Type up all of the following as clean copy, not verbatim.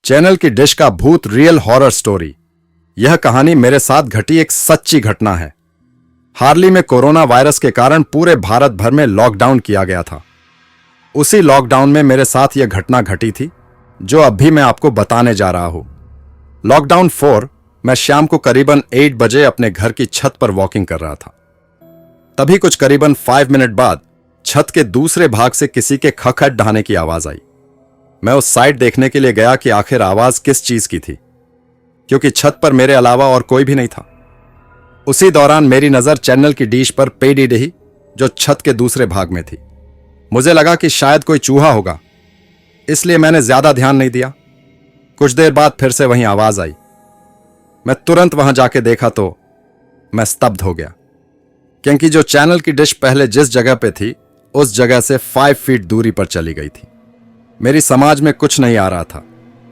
Channel की dish का भूत रियल हॉरर स्टोरी। यह कहानी मेरे साथ घटी एक सच्ची घटना है। हार्ली में कोरोना वायरस के कारण पूरे भारत भर में लॉकडाउन किया गया था। उसी लॉकडाउन में मेरे साथ यह घटना घटी थी जो अब भी मैं आपको बताने जा रहा हूं। लॉकडाउन 4 मैं शाम को करीबन 8 बजे अपने घर की छत पर वॉकिंग कर रहा था। तभी कुछ करीबन 5 मिनट बाद छत के दूसरे भाग से किसी के खटखटाने की आवाज आई। मैं उस साइड देखने के लिए गया कि आखिर आवाज किस चीज की थी, क्योंकि छत पर मेरे अलावा और कोई भी नहीं था। उसी दौरान मेरी नजर चैनल की डिश पर पड़ी रही जो छत के दूसरे भाग में थी। मुझे लगा कि शायद कोई चूहा होगा, इसलिए मैंने ज्यादा ध्यान नहीं दिया। कुछ देर बाद फिर से वहीं आवाज आई। मैं तुरंत वहां जाके देखा तो मैं स्तब्ध हो गया, क्योंकि जो चैनल की डिश पहले जिस जगह पे थी उस जगह से 5 फीट दूरी पर चली गई थी। मेरी समझ में कुछ नहीं आ रहा था,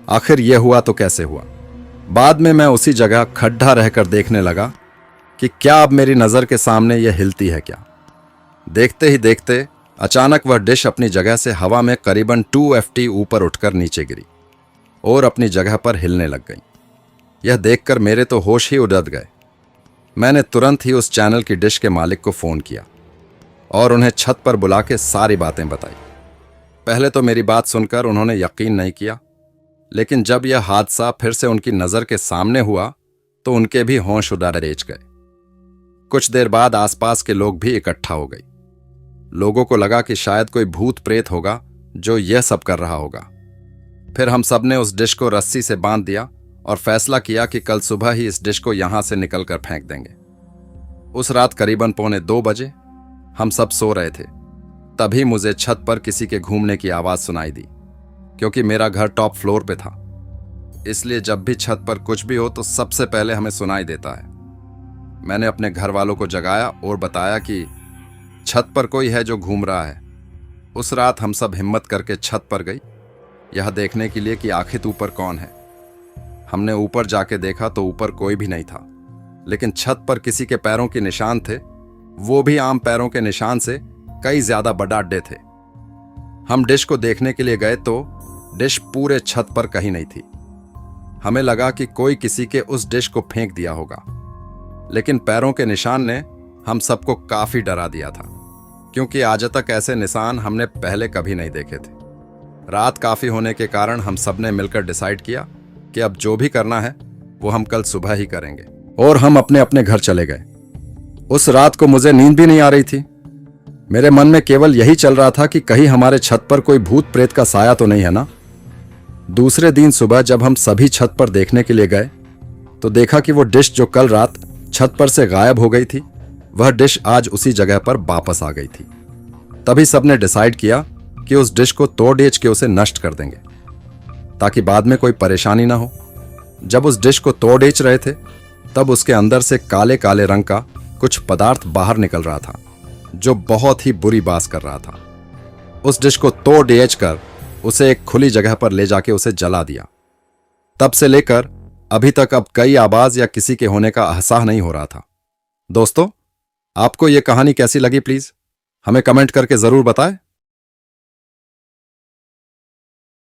आखिर यह हुआ तो कैसे हुआ। बाद में मैं उसी जगह खड्डा रहकर देखने लगा कि क्या अब मेरी नजर के सामने यह हिलती है क्या। देखते ही देखते अचानक वह डिश अपनी जगह से हवा में करीबन 2 FT ऊपर उठकर नीचे गिरी और अपनी जगह पर हिलने लग गई। यह देखकर मेरे तो होश ही उड़ गए। मैंने तुरंत ही उस चैनल की डिश के मालिक को फोन किया और उन्हें छत पर बुला के सारी बातें बताई। पहले तो मेरी बात सुनकर उन्होंने यकीन नहीं किया, लेकिन जब यह हादसा फिर से उनकी नजर के सामने हुआ तो उनके भी होश उड़ गए। कुछ देर बाद आसपास के लोग भी इकट्ठा हो गए। लोगों को लगा कि शायद कोई भूत प्रेत होगा जो यह सब कर रहा होगा। फिर हम सब ने उस डिश को रस्सी से बांध दिया और फैसला किया कि कल सुबह ही इस डिश को यहां से निकलकर फेंक देंगे। उस रात करीबन 1:45 बजे हम सब सो रहे थे। तभी मुझे छत पर किसी के घूमने की आवाज सुनाई दी। क्योंकि मेरा घर टॉप फ्लोर पे था, इसलिए जब भी छत पर कुछ भी हो तो सबसे पहले हमें सुनाई देता है। मैंने अपने घर वालों को जगाया और बताया कि छत पर कोई है जो घूम रहा है। उस रात हम सब हिम्मत करके छत पर गई, यह देखने के लिए कि आखिर ऊपर कौन है। हमने ऊपर जाके देखा तो ऊपर कोई भी नहीं था, लेकिन छत पर किसी के पैरों के निशान थे, वो भी आम पैरों के निशान से कई ज्यादा बड़ाड्डे थे। हम डिश को देखने के लिए गए तो डिश पूरे छत पर कहीं नहीं थी। हमें लगा कि कोई किसी के उस डिश को फेंक दिया होगा, लेकिन पैरों के निशान ने हम सबको काफी डरा दिया था, क्योंकि आज तक ऐसे निशान हमने पहले कभी नहीं देखे थे। रात काफी होने के कारण हम सबने मिलकर डिसाइड किया कि अब जो भी करना है वो हम कल सुबह ही करेंगे, और हम अपने अपने घर चले गए। उस रात को मुझे नींद भी नहीं आ रही थी। मेरे मन में केवल यही चल रहा था कि कहीं हमारे छत पर कोई भूत प्रेत का साया तो नहीं है ना। दूसरे दिन सुबह जब हम सभी छत पर देखने के लिए गए तो देखा कि वो डिश जो कल रात छत पर से गायब हो गई थी, वह डिश आज उसी जगह पर वापस आ गई थी। तभी सबने डिसाइड किया कि उस डिश को तोड़-बेच के उसे नष्ट कर देंगे, ताकि बाद में कोई परेशानी ना हो। जब उस डिश को तोड़-बेच रहे थे तब उसके अंदर से काले काले रंग का कुछ पदार्थ बाहर निकल रहा था, जो बहुत ही बुरी बात कर रहा था। उस डिश को तोड़-बेच कर उसे एक खुली जगह पर ले जाके उसे जला दिया। तब से लेकर अभी तक अब कई आवाज या किसी के होने का एहसास नहीं हो रहा था। दोस्तों, आपको यह कहानी कैसी लगी प्लीज हमें कमेंट करके जरूर बताएं।